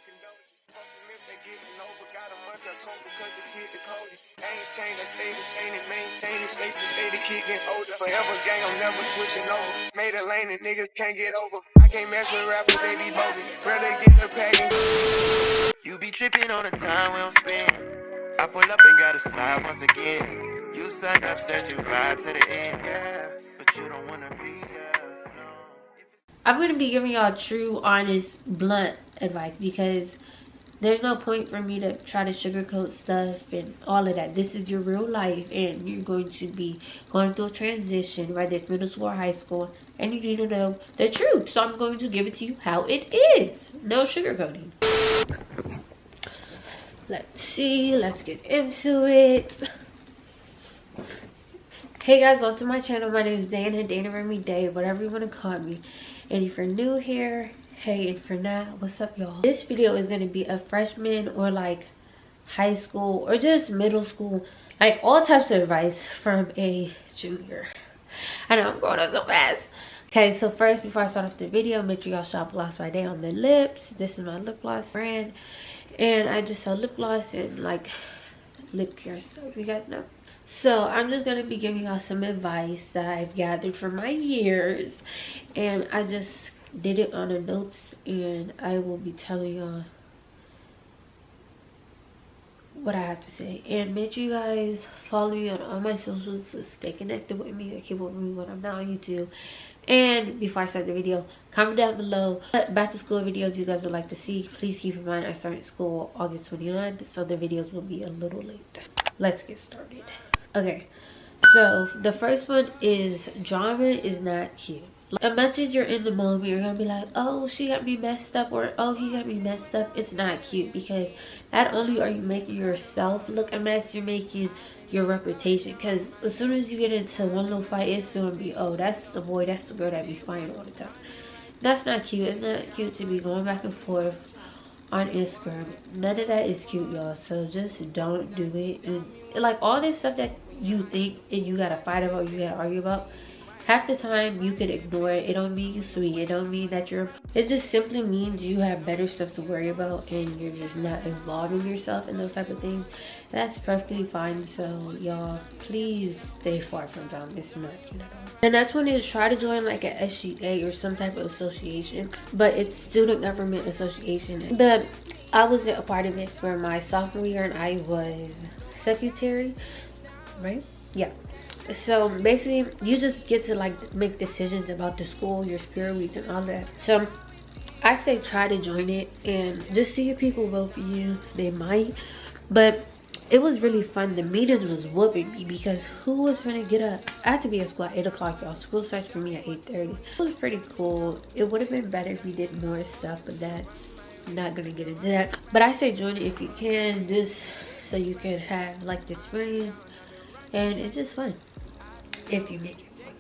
They getting over, got a month of coke because the kid the coldest. I ain't changed, I stay the same and maintain it. Safe to say the kid getting older. Forever gang, I'm never switching over. Made a lane and niggas can't get over. I can't mess with rappers, they be bogus. Rather get the pack and you be tripping on the time we don't spend. I pull up and gotta slide once again. You suck up, said you ride to the end, yeah. But you don't wanna be, no. I'm going to be giving y'all true, honest, blunt advice because there's no point for me to try to sugarcoat stuff and all of that. This is your real life and you're going to be going through a transition, whether it's middle school or high school, and you need to know the truth. So I'm going to give it to you how it is. No sugarcoating. Let's see. Let's get into it. Hey guys, welcome to my channel. My name is Dana Remy Day, whatever you want to call me. And if you're new here, hey, and for now, what's up y'all? This video is going to be a freshman or like high school or just middle school, like all types of advice from a junior. I know I'm growing up so fast. Okay, so first, before I start off the video, make sure y'all shop Gloss by Day on the lips. This is my lip gloss brand, and I just sell lip gloss and like lip care stuff, you guys know. So I'm just going to be giving y'all some advice that I've gathered from my years, and I just did it on the notes, and I will be telling y'all what I have to say. And make sure you guys follow me on all my socials to stay connected with me, or keep up with me when I'm not on YouTube. And before I start the video, comment down below what back to school videos you guys would like to see. Please keep in mind I started school August 29th, so the videos will be a little late. Let's get started. Okay, so the first one is drama is not cute. As much as you're in the moment, you're gonna be like, oh, she got me messed up, or oh, he got me messed up. It's not cute, because not only are you making yourself look a mess, you're making your reputation. Because as soon as you get into one little fight, it's gonna be, oh, that's the boy, that's the girl that be fighting all the time. That's not cute. It's not cute to be going back and forth on Instagram. None of that is cute, y'all. So just don't do it. And like all this stuff that you think and you gotta fight about, you gotta argue about, half the time you could ignore it. It don't mean you sweet. It don't mean that you're, it just simply means you have better stuff to worry about and you're just not involving yourself in those type of things. That's perfectly fine. So y'all, please stay far from them. It's not, you know. The next one is try to join like a SGA or some type of association, but it's Student Government Association. I was a part of it for my sophomore year, and I was secretary, right? Yeah. So basically you just get to like make decisions about the school, your spirit week, and all that. So I say try to join it and just see if people vote for you. They might, but it was really fun. The meetings was whooping me because who was gonna get up? I had to be at school at 8 o'clock, y'all. School starts for me at 8:30. It was pretty cool. It would have been better if we did more stuff, but that's not gonna get into that. But I say join it if you can, just so you can have like the experience, and it's just fun if you make it fun.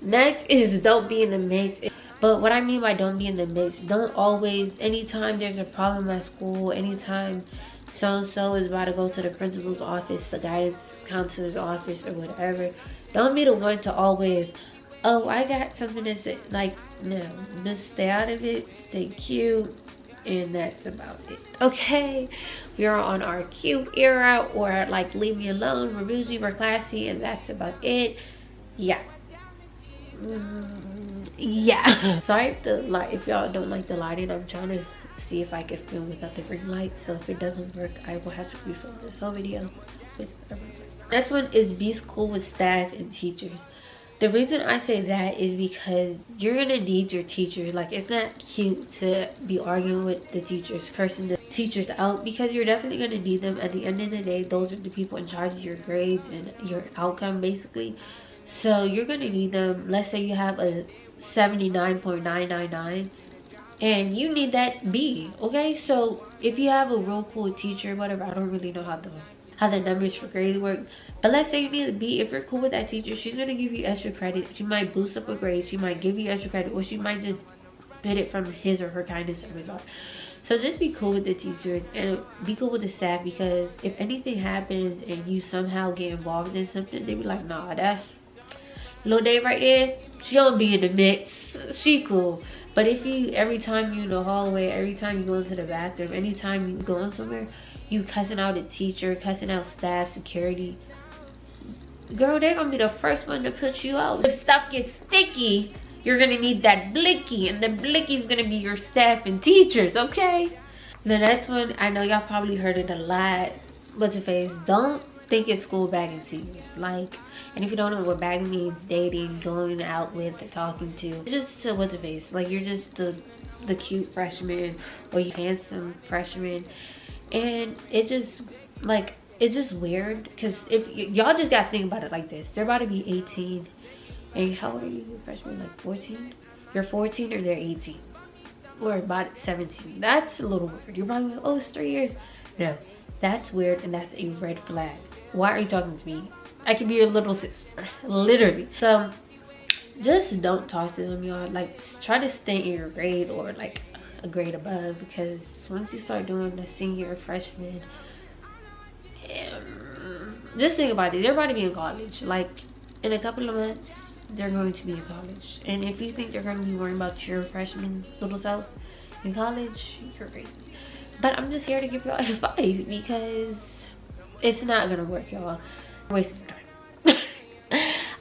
Next is don't be in the mix. But what I mean by don't be in the mix, don't always, anytime there's a problem at school, anytime so-and-so is about to go to the principal's office, the guidance counselor's office, or whatever, don't be the one to always, oh, I got something to say. Like, no, just stay out of it, stay cute, and that's about it. Okay, we are on our cute era, or like leave me alone, we're bougie, we're classy, and that's about it. Yeah. Yeah. Sorry if y'all don't like the lighting. I'm trying to see if I can film without the ring light, so if it doesn't work, I will have to refilm this whole video with everything. Next one is be cool with staff and teachers. The reason I say that is because you're gonna need your teachers. Like, it's not cute to be arguing with the teachers, cursing the teachers out, because you're definitely gonna need them. At the end of the day, those are the people in charge of your grades and your outcome, basically. So you're gonna need them. Let's say you have a 79.999 and you need that B, okay? So if you have a real cool teacher, whatever, I don't really know how the numbers for grades work, but let's say you need a B. If you're cool with that teacher, she's gonna give you extra credit. She might boost up a grade, she might give you extra credit, or she might just get it from his or her kindness or result. So just be cool with the teachers and be cool with the staff, because if anything happens and you somehow get involved in something, they be like, nah, Little Day right there, she don't be in the mix. She cool. But if you, every time you in the hallway, every time you go into the bathroom, anytime you going somewhere, you cussing out a teacher, cussing out staff, security, girl, they're gonna be the first one to put you out. If stuff gets sticky, you're gonna need that blicky, and the blicky's gonna be your staff and teachers, okay? The next one, I know y'all probably heard it a lot. What's your face? Don't think it's school bagging seniors. Like, and if you don't know what bagging means, dating, going out with, or talking to. It's just to what's your face? Like, you're just the cute freshman or you handsome freshman, and it just like it's just weird because if y'all just gotta think about it like this, they're about to be 18, and how old are you, freshman? Like 14? You're 14 or they're 18? Or about 17. That's a little weird. You're probably like, oh, it's 3 years. No, that's weird, and that's a red flag. Why are you talking to me? I could be your little sister, literally. So just don't talk to them, y'all. Like, try to stay in your grade or like a grade above, because once you start doing the senior or freshman, just think about it. They're about to be in college. Like, in a couple of months, they're going to be in college. And if you think they're going to be worrying about your freshman little self in college, you're crazy. But I'm just here to give y'all advice, because it's not going to work, y'all. Wasting time.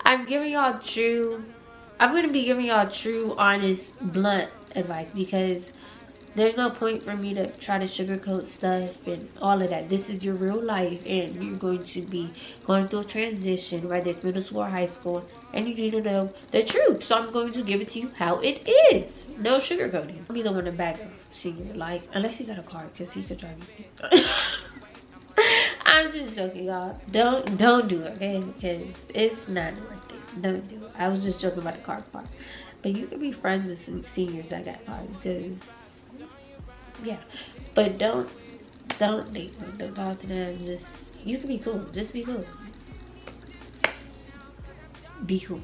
I'm going to be giving y'all true, honest, blunt advice, because there's no point for me to try to sugarcoat stuff and all of that. This is your real life, and you're going to be going through a transition, whether it's middle school or high school, and you need to know the truth. So I'm going to give it to you how it is. No sugarcoating. I'm either one to bag a senior, like, unless he got a car, because he could drive you. I'm just joking, y'all. Don't do it, okay? Because it's not worth it. Don't do it. I was just joking about the car part. But you can be friends with some seniors that got cars, because yeah, but don't date them, don't talk to them. Just, you can be cool, just be cool. Be cool.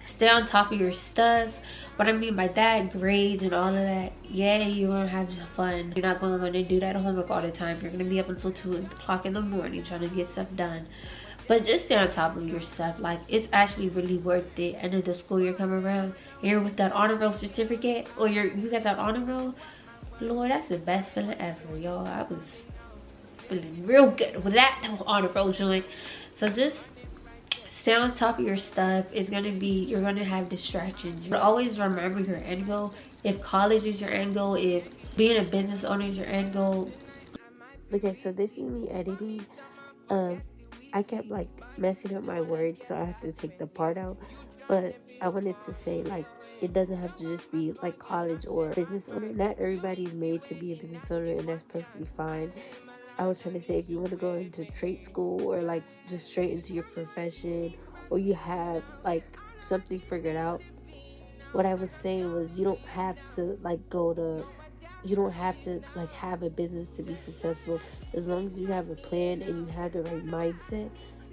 Stay on top of your stuff. What I mean by that, grades and all of that, yeah, you're gonna have fun. You're not gonna want to do that homework all the time. You're gonna be up until 2 o'clock in the morning trying to get stuff done. But just stay on top of your stuff. Like, it's actually really worth it. End of the school year come around, and you're with that honor roll certificate, or you got that honor roll. Lord, that's the best feeling ever, y'all. I was feeling real good with that honor roll joint. So just stay on top of your stuff. It's gonna be, you're gonna have distractions. But always remember your end goal. If college is your end goal, if being a business owner is your end goal. Okay, so this is me editing. I kept like messing up my words, so I have to take the part out. But I wanted to say, like, it doesn't have to just be like college or business owner. Not everybody's made to be a business owner, and that's perfectly fine. I was trying to say, if you want to go into trade school or like just straight into your profession, or you have like something figured out, what I was saying was, you don't have to like you don't have to like have a business to be successful. As long as you have a plan and you have the right mindset,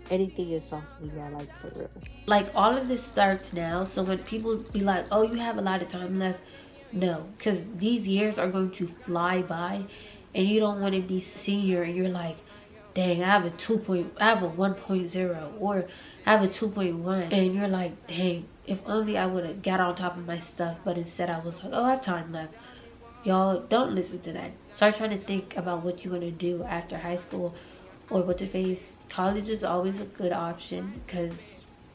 anything is possible, y'all. Like, for real. Like, all of this starts now. So when people be like, oh, you have a lot of time left, no, because these years are going to fly by, and you don't want to be senior and you're like, dang, I have a 1.0, or I have a 2.1, and you're like, dang, if only I would have got on top of my stuff. But instead I was like, oh, I have time left. Y'all, don't listen to that. Start trying to think about what you want to do after high school, or what to face. College is always a good option, because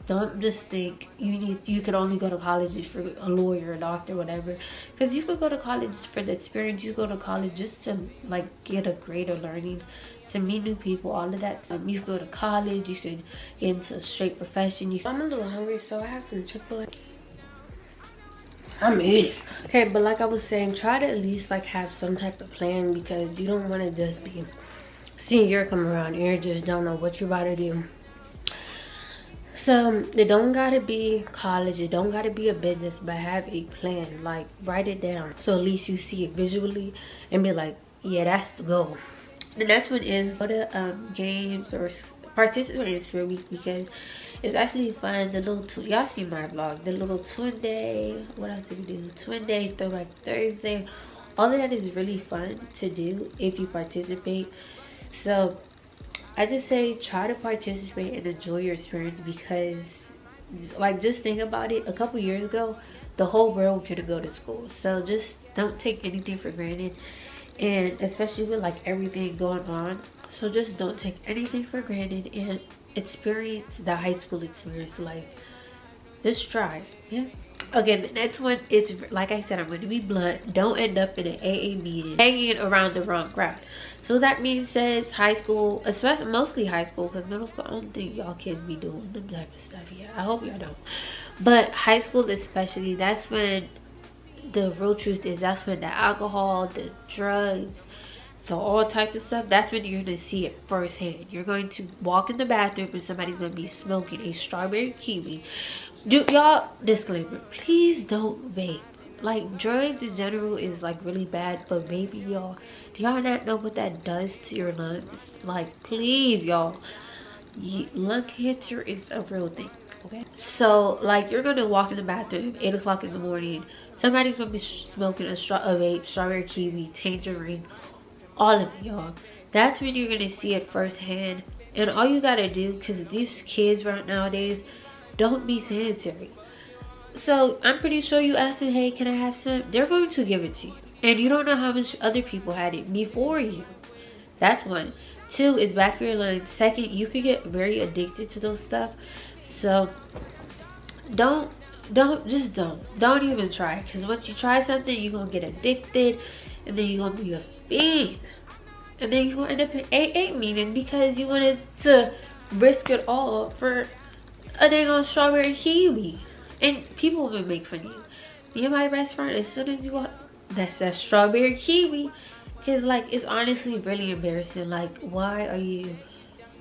don't just think you could only go to college for a lawyer, a doctor, whatever. Because you could go to college for the experience. You go to college just to like get a greater learning, to meet new people, all of that. You could go to college, you could get into a straight profession. I'm a little hungry, so I have some Chick-fil-A. I'm eating. Okay, but like I was saying, try to at least like have some type of plan, because you don't want to just be senior year come around and you just don't know what you're about to do. So it don't gotta be college, it don't gotta be a business, but have a plan. Like, write it down, so at least you see it visually and be like, yeah, that's the goal. The next one is go to games or participate in Spirit Week, because it's actually fun. The little y'all see my vlog, the little twin day, what else did we do? Twin day, Throwback Thursday, all of that is really fun to do if you participate. So I just say, try to participate and enjoy your experience, because Like, just think about it. A couple years ago, the whole world couldn't go to school. So just don't take anything for granted. And especially with like everything going on. So just don't take anything for granted and experience the high school experience. Like, just try. Yeah. Okay, the next one is, like I said, I'm going to be blunt. Don't end up in an AA meeting hanging around the wrong crowd. So that means says high school, especially mostly high school, because middle school, I don't think y'all kids be doing them type of stuff yet. I hope y'all don't. But high school especially, that's when the real truth is, that's when the alcohol, the drugs, the all type of stuff, that's when you're going to see it firsthand. You're going to walk in the bathroom and somebody's going to be smoking a strawberry kiwi. Y'all, disclaimer, please don't vape. Like, drugs in general is like really bad, but vaping, y'all, do y'all not know what that does to your lungs? Like, please, y'all, lung cancer is a real thing. Okay, so like, you're gonna walk in the bathroom 8 o'clock in the morning, somebody's gonna be smoking a vape, strawberry kiwi, tangerine, all of it, y'all. That's when you're gonna see it firsthand. And all you gotta do, because these kids right nowadays don't be sanitary. So I'm pretty sure you ask them, hey, can I have some? They're going to give it to you. And you don't know how much other people had it before you. That's one. Two, is bad for your lungs. Second, you could get very addicted to those stuff. So don't even try. Because once you try something, you're going to get addicted. And then you're going to be a fiend. And then you're going to end up in AA meeting because you wanted to risk it all for a dang on strawberry kiwi. And people will make fun of you. Me and my best friend, as soon as you walk, that's that strawberry kiwi. Cause like, it's honestly really embarrassing. Like, why are you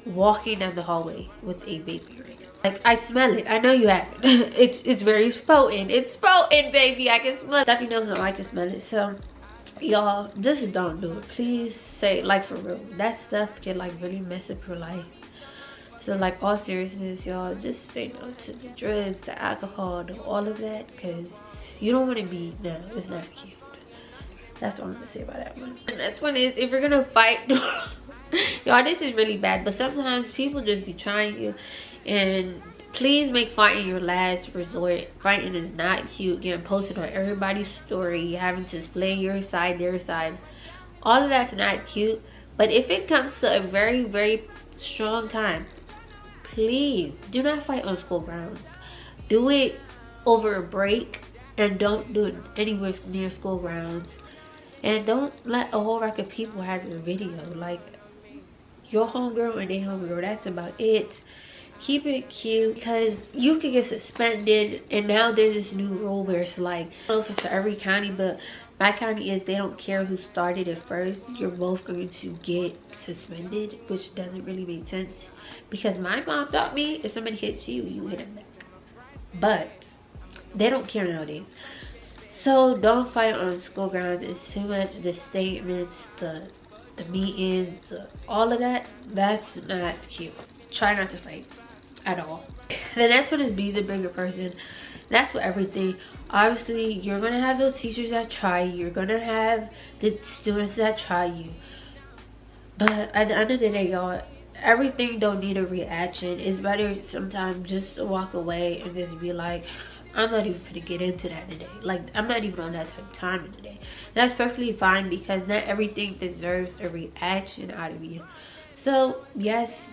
walking down the hallway with a baby right now? Like, I smell it. I know you haven't. it's very potent. It's potent, baby. I can smell it. Stuffy nose, I can smell it. So y'all, just don't do it. Please say, like, for real. That stuff can like really mess up your life. So like, all seriousness, y'all, just say no to the drugs, the alcohol, all of that, because you don't want to be, no, it's not cute. That's what I'm gonna say about that one. The next one is, if you're gonna fight, y'all, this is really bad, but sometimes people just be trying you, and please make fighting your last resort. Fighting is not cute. Getting posted on everybody's story, having to explain your side, their side, all of that's not cute. But if it comes to a very, very strong time, please do not fight on school grounds. Do it over a break, and don't do it anywhere near school grounds. And don't let a whole rack of people have your video. Like, your homegirl and their homegirl, that's about it. Keep it cute, because you could get suspended. And now there's this new rule where it's like, I don't know if it's for every county, but my county is, they don't care who started it first. You're both going to get suspended, which doesn't really make sense. Because my mom taught me, if somebody hits you, you hit them back. But they don't care nowadays. So don't fight on school grounds. It's too much. The statements, the meetings, all of that, that's not cute. Try not to fight at all. The next one is, be the bigger person. That's for everything. Obviously, you're gonna have those teachers that try you. You're gonna have the students that try you. But at the end of the day, y'all, everything don't need a reaction. It's better sometimes just to walk away and just be like, I'm not even gonna get into that today. Like, I'm not even on that type of time today. That's perfectly fine, because not everything deserves a reaction out of you. So yes,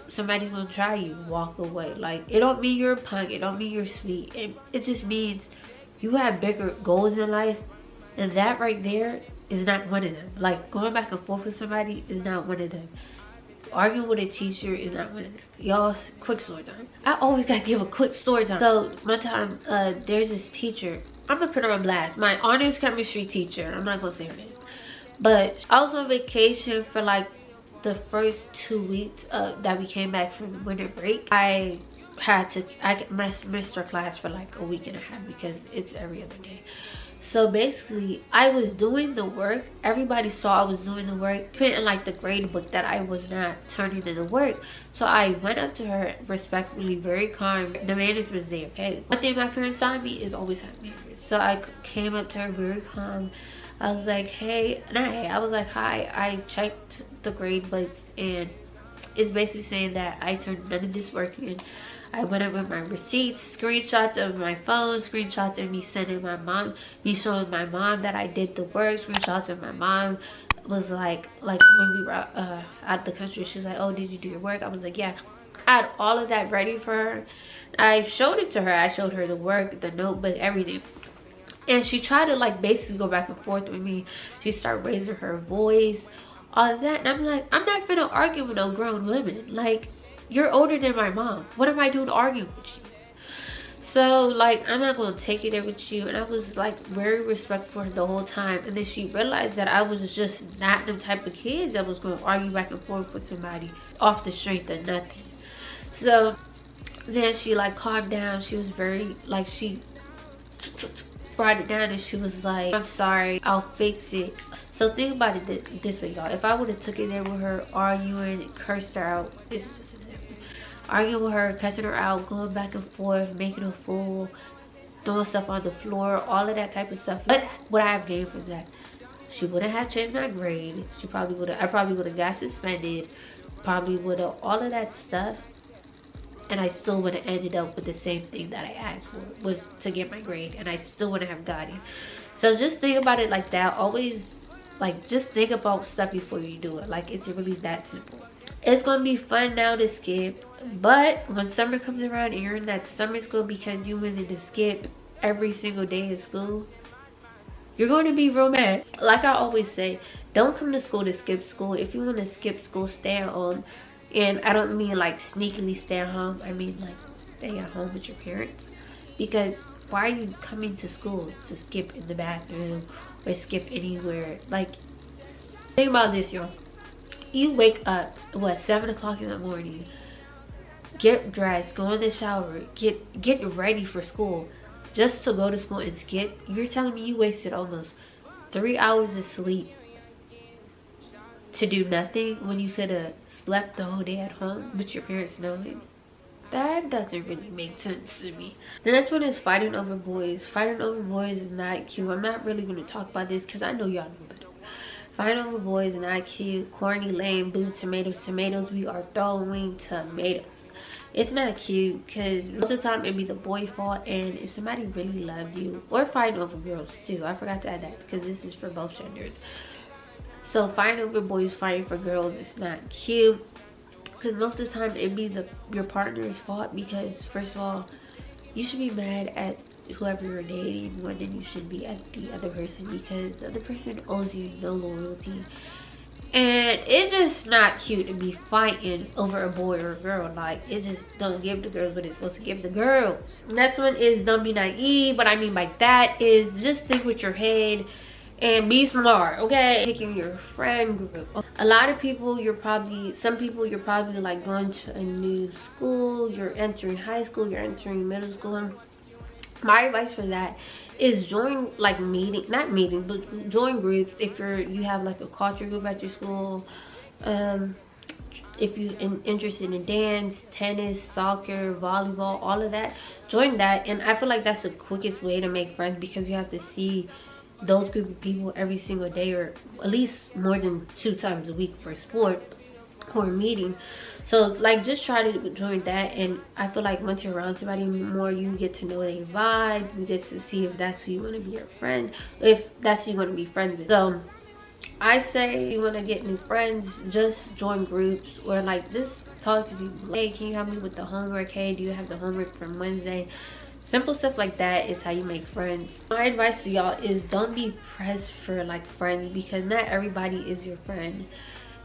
somebody's gonna try you. Walk away. Like, it don't mean you're a punk. It don't mean you're sweet. It just means you have bigger goals in life, and that right there is not one of them. Like, going back and forth with somebody is not one of them. Arguing with a teacher is not one of them. Y'all, quick story time. I always gotta give a quick story time. So one time, there's this teacher. I'm gonna put her on blast. My honors chemistry teacher. I'm not gonna say her name, but I was on vacation for like the first 2 weeks that we came back from winter break. I missed her class for like a week and a half because it's every other day. So basically, I was doing the work. Everybody saw I was doing the work. Put in like the grade book that I was not turning in the work. So I went up to her respectfully, very calm. The manager was there, okay? One thing my parents taught me is always have manners. So I came up to her very calm. I was like, hey, I was like, hi, I checked the grade books and it's basically saying that I turned none of this work in. I went up with my receipts, screenshots of my phone, screenshots of me sending my mom, me showing my mom that I did the work, screenshots of my mom was like when we were out the country, she was like, oh, did you do your work? I was like, yeah. I had all of that ready for her. I showed it to her. I showed her the work, the notebook, everything. And she tried to like basically go back and forth with me. She started raising her voice, all of that. And I'm like, I'm not finna argue with no grown women. Like, you're older than my mom. What am I doing to argue with you? So like, I'm not gonna take it there with you. And I was like very respectful the whole time. And then she realized that I was just not the type of kids that was gonna argue back and forth with somebody off the strength of nothing. So then she like calmed down. She was very like, she brought it down and she was like, I'm sorry, I'll fix it. So think about it this way, y'all. If I would have took it there with her arguing and cursed her out, this is just an example, arguing with her, cussing her out, going back and forth, making a fool, throwing stuff on the floor, all of that type of stuff, what would I have gained from that? She wouldn't have changed my grade. She probably would have, I probably would have got suspended, probably would have, all of that stuff. And I still would have ended up with the same thing that I asked for, was to get my grade, and I still wouldn't have got it. So just think about it like that. Always, like, just think about stuff before you do it. Like, it's really that simple. It's gonna be fun now to skip, but when summer comes around and you're in that summer school because you wanted to skip every single day of school, you're going to be real mad. Like I always say, don't come to school to skip school. If you want to skip school, stay at home. And I don't mean like sneakily stay at home. I mean like stay at home with your parents. Because why are you coming to school to skip in the bathroom or skip anywhere? Like, think about this, y'all. You wake up, what, 7 o'clock in the morning, get dressed, go in the shower, get ready for school, just to go to school and skip. You're telling me you wasted almost 3 hours of sleep to do nothing when you could have slept the whole day at home with your parents knowing? That doesn't really make sense to me. The next one is fighting over boys. Fighting over boys is not cute. I'm not really going to talk about this because I know y'all know better. Fighting over boys is not cute. Corny, lame, boo, tomatoes. We are throwing tomatoes. It's not cute because most of the time it'd be the boy fault. And if somebody really loved you, or fighting over girls too. I forgot to add that because this is for both genders. So fighting over boys, fighting for girls, it's not cute. Because most of the time it'd be your partner's fault. Because first of all, you should be mad at whoever you're dating more than you should be at the other person. Because the other person owes you no loyalty. And it's just not cute to be fighting over a boy or a girl. Like, it just don't give the girls what it's supposed to give the girls. Next one is don't be naive. What I mean by that is just think with your head and be smart, okay? Picking your friend group. A lot of people, some people you're probably like going to a new school, you're entering high school, you're entering middle school. My advice for that is join like but join groups. If you have like a culture group at your school, if you're interested in dance, tennis, soccer, volleyball, all of that, join that. And I feel like that's the quickest way to make friends because you have to see those group of people every single day, or at least more than 2 times a week for sport or meeting. So like, just try to join that. And I feel like once you're around somebody more, you get to know their vibe, you get to see if that's who you want to be your friend, if that's who you want to be friends with. So I say, if you want to get new friends, just join groups, or like just talk to people. Hey, can you help me with the homework? Hey, do you have the homework from Wednesday? Simple stuff like that is how you make friends. My advice to y'all is don't be pressed for like friends, because not everybody is your friend,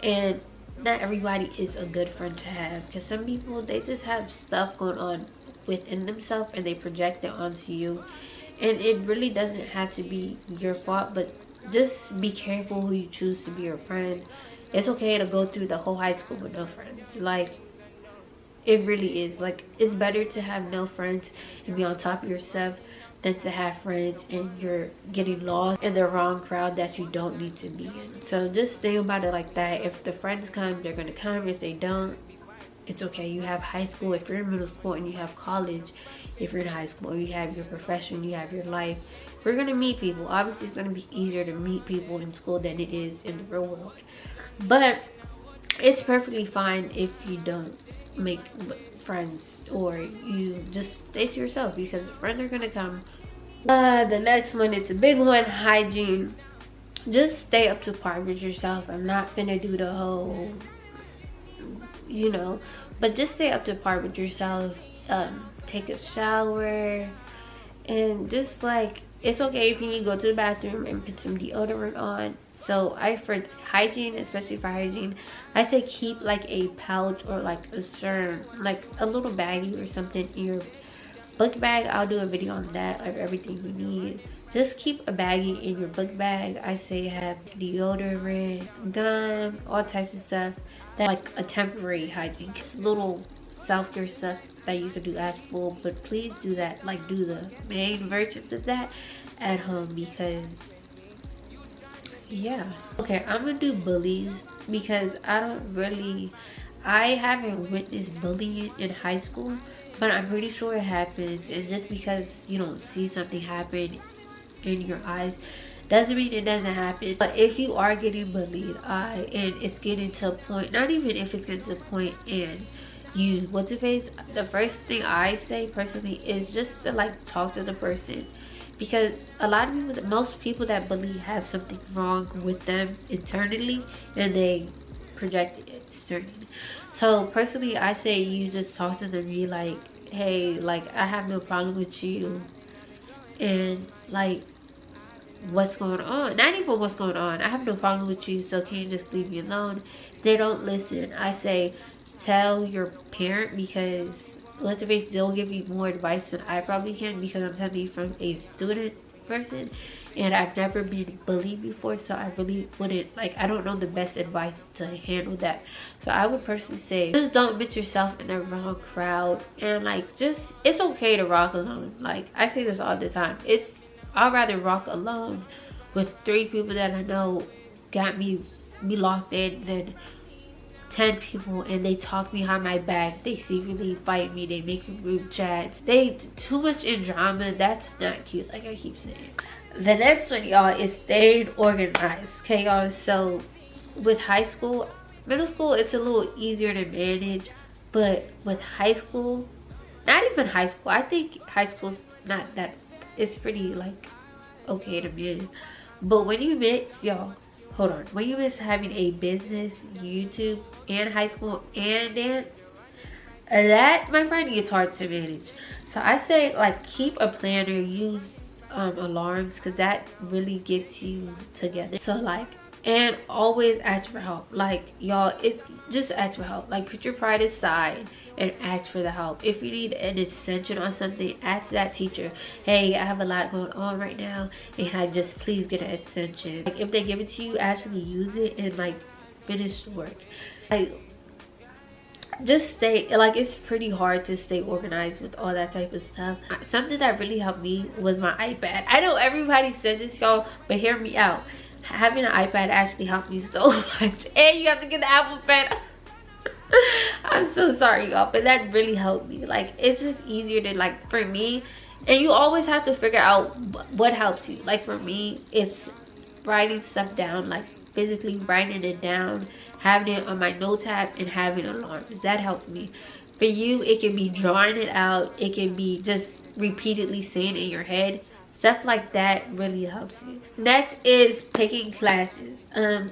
and not everybody is a good friend to have. Because some people, they just have stuff going on within themselves and they project it onto you, and it really doesn't have to be your fault. But just be careful who you choose to be your friend. It's okay to go through the whole high school with no friends. Like, it really is. Like, it's better to have no friends and be on top of yourself than to have friends and you're getting lost in the wrong crowd that you don't need to be in. So just think about it like that. If the friends come, they're gonna come. If they don't, it's okay. You have high school. If you're in middle school, and you have college, if you're in high school, you have your profession, you have your life. We're gonna meet people. Obviously, it's gonna be easier to meet people in school than it is in the real world, but it's perfectly fine if you don't make friends, or you just stay to yourself because friends are gonna come. The next one, it's a big one, hygiene. Just stay up to par with yourself. I'm not finna do the whole, you know, but just stay up to par with yourself. Take a shower, and just like, it's okay if you need to go to the bathroom and put some deodorant on. So for hygiene, especially for hygiene, I say keep like a pouch or like a little baggie or something in your book bag. I'll do a video on that, of everything you need. Just keep a baggie in your book bag. I say have deodorant, gum, all types of stuff. That's like a temporary hygiene. It's little self-care stuff that you could do at school, but please do that, like do the main versions of that at home, because yeah. Okay, I'm gonna do bullies because I haven't witnessed bullying in high school, but I'm pretty sure it happens. And just because you don't see something happen in your eyes doesn't mean it doesn't happen. But if you are getting bullied, and it's getting to a point, not even if it's getting to a point and you the first thing I say personally is just to like talk to the person, because a lot of people, most people that bully have something wrong with them internally and they project it externally. So personally, I say you just talk to them, be like, hey, like I have no problem with you, and like, what's going on? Not even what's going on, I have no problem with you, so can you just leave me alone? If they don't listen, I say tell your parent, because let's face it, they'll give you more advice than I probably can, because I'm telling you from a student person and I've never been bullied before. So I really wouldn't, like, I don't know the best advice to handle that. So I would personally say just don't put yourself in the wrong crowd, and like, just, it's okay to rock alone. Like I say this all the time, I'd rather rock alone with 3 people that I know got me locked in than 10 people and they talk behind my back, they secretly fight me, they make group chats, they too much in drama. That's not cute, like I keep saying. The next one, y'all, is staying organized. Okay, y'all, so with high school, middle school, it's a little easier to manage, but with high school, not even high school, I think high school's not that, it's pretty like okay to manage. But when you mix, y'all, hold on, when you miss having a business, YouTube, and high school, and dance, that, my friend, gets hard to manage. So I say, like, keep a planner, use alarms, because that really gets you together. So like, and always ask for help. Like, y'all, just ask for help. Like, put your pride aside and ask for the help. If you need an extension on something, ask that teacher, hey, I have a lot going on right now, and I just please get an extension. Like, if they give it to you, actually use it and like finish the work. Like, just stay, like, it's pretty hard to stay organized with all that type of stuff. Something that really helped me was my iPad. I know everybody said this, y'all, but hear me out. Having an iPad actually helped me so much. And you have to get the Apple Pen. I'm so sorry, y'all, but that really helped me. Like, it's just easier to, like, for me, and you always have to figure out what helps you. Like, for me, it's writing stuff down, like physically writing it down, having it on my notes app, and having alarms. That helps me. For you, it can be drawing it out, it can be just repeatedly saying it in your head. Stuff like that really helps you. Next is picking classes.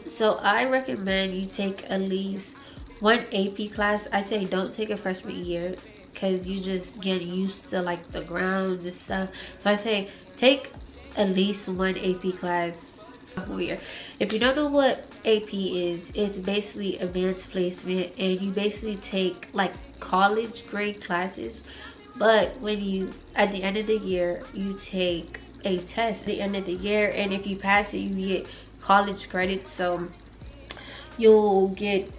So I recommend you take at least one AP class. I say don't take a freshman year, because you just get used to like the grounds and stuff. So I say take at least one AP class a year. If you don't know what AP is, it's basically advanced placement, and you basically take like college grade classes. But when you, at the end of the year, you take a test at the end of the year, and if you pass it, you get college credits. So you'll get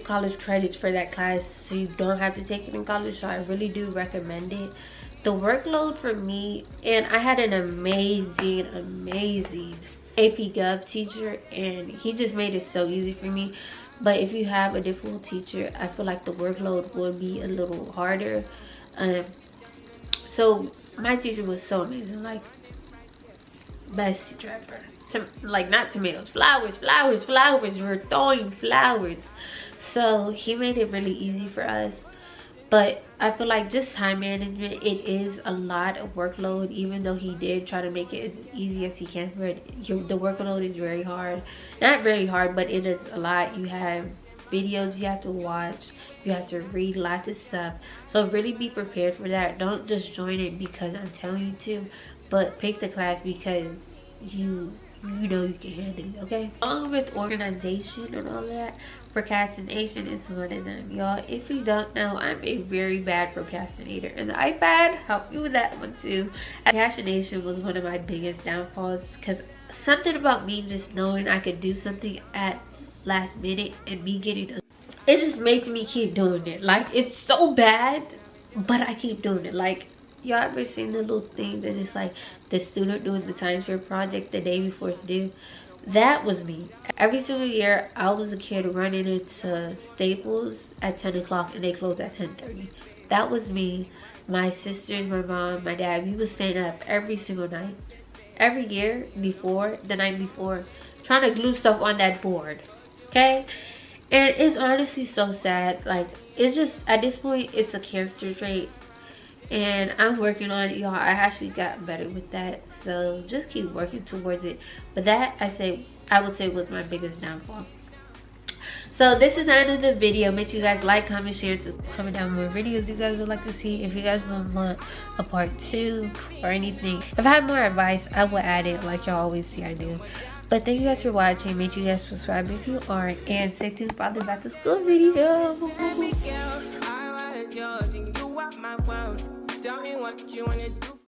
college credits for that class, so you don't have to take it in college. So I really do recommend it. The workload for me, and I had an amazing AP Gov teacher, and he just made it so easy for me. But if you have a difficult teacher, I feel like the workload would be a little harder. So my teacher was so amazing, like best teacher ever. Like, not tomatoes, flowers. We're throwing flowers. So he made it really easy for us. But I feel like just time management, it is a lot of workload. Even though he did try to make it as easy as he can, but the workload is very hard. Not very hard, but it is a lot. You have videos you have to watch, you have to read lots of stuff, so really be prepared for that. Don't just join it because I'm telling you to, but pick the class because you know you can handle it, okay? Along with organization and all that, procrastination is one of them, y'all. If you don't know, I'm a very bad procrastinator, and the iPad helped me with that one too. Procrastination was one of my biggest downfalls, because something about me just knowing I could do something at last minute and me getting it just makes me keep doing it. Like, it's so bad, but I keep doing it. Like, y'all ever seen the little thing that it's like the student doing the science fair project the day before it's due? That was me. Every single year, I was a kid running into Staples at 10 o'clock and they closed at 10:30. That was me. My sisters, my mom, my dad, we would stand up every single night. Every year before, the night before, trying to glue stuff on that board. Okay? And it's honestly so sad. Like, it's just, at this point, it's a character trait. And I'm working on it, y'all. I actually got better with that, so just keep working towards it. But that, I would say was my biggest downfall. So this is the end of the video. Make sure you guys like, comment, share, comment down more videos you guys would like to see. If you guys want a part 2 or anything, if I had more advice, I would add it like y'all always see I do. But thank you guys for watching. Make sure you guys subscribe if you aren't, and stay tuned for the back to school video. Tell me what you wanna do.